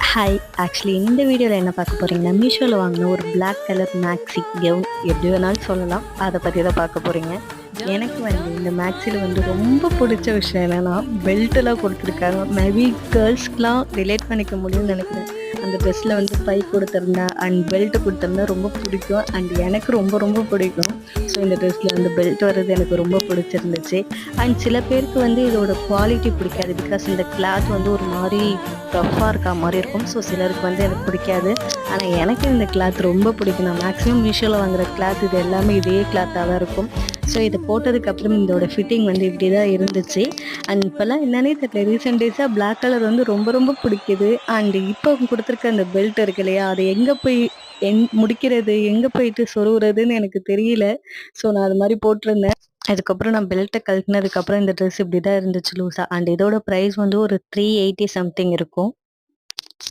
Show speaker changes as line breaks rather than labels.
Hi! Actually இந்த வீடியோல என்ன பார்க்க போறீங்கன்னா, மீஷோல வாங்குன ஒரு பிளாக் கலர் மேக்ஸி கவுன் எப்படி வேணாலும் சொல்லலாம். அத பத்தி தான் பார்க்க போறீங்க. எனக்கு வந்து இந்த மேக்ஸில வந்து ரொம்ப பிடிச்ச விஷயம் என்னன்னா, பெல்ட்லாம் குடுத்துருக்காங்க. மேபி கேர்ள்ஸ்க்குலாம் ரிலேட் பண்ணிக்க முடியும்னு நெனைக்கிறேன். அந்த ட்ரெஸ்ல வந்து பை குடுத்திருந்தா அண்ட் பெல்ட் குடுத்திருந்தா ரொம்ப பிடிக்கும். அண்ட் எனக்கு ரொம்ப ரொம்ப பிடிக்கும். ஸோ இந்த ட்ரெஸ்ல வந்து பெல்ட் வர்றது எனக்கு ரொம்ப பிடிச்சிருந்துச்சு. அண்ட் சில பேருக்கு வந்து இதோட குவாலிட்டி பிடிக்காது. பிகாஸ் இந்த கிளாத் வந்து ஒரு மாரி ரஃப்பாக இருக்கா மாரி இருக்கும். ஸோ சிலருக்கு வந்து எனக்கு பிடிக்காது. ஆனால் எனக்கு இந்த கிளாத் ரொம்ப பிடிக்கும். நான் மேக்ஸிமம் மீஷோவில் வாங்குற கிளாத் இது எல்லாமே இதே கிளாத்தாக தான் இருக்கும். ஸோ இதை போட்டதுக்கப்புறம் இதோட ஃபிட்டிங் வந்து இப்படி தான் இருந்துச்சு. அண்ட் இப்போல்லாம் என்னன்னே தெரியல, ரீசெண்ட் டேஸாக பிளாக் கலர் வந்து ரொம்ப ரொம்ப பிடிக்குது. அண்ட் இப்போ கொடுத்துருக்க அந்த பெல்ட் இருக்கு இல்லையா, அதை எங்கே போய் முடிக்கிறது, எங்கே போயிட்டு சொருகுறதுன்னு எனக்கு தெரியல. ஸோ நான் அது மாதிரி போட்டிருந்தேன். அதுக்கப்புறம் நான் பெல்ட்டை கழட்டினதுக்கப்புறம் இந்த ட்ரெஸ் இப்படி தான் இருந்துச்சு லூஸாக. அண்ட் இதோட ப்ரைஸ் வந்து ஒரு 380 சம்திங் இருக்கும்.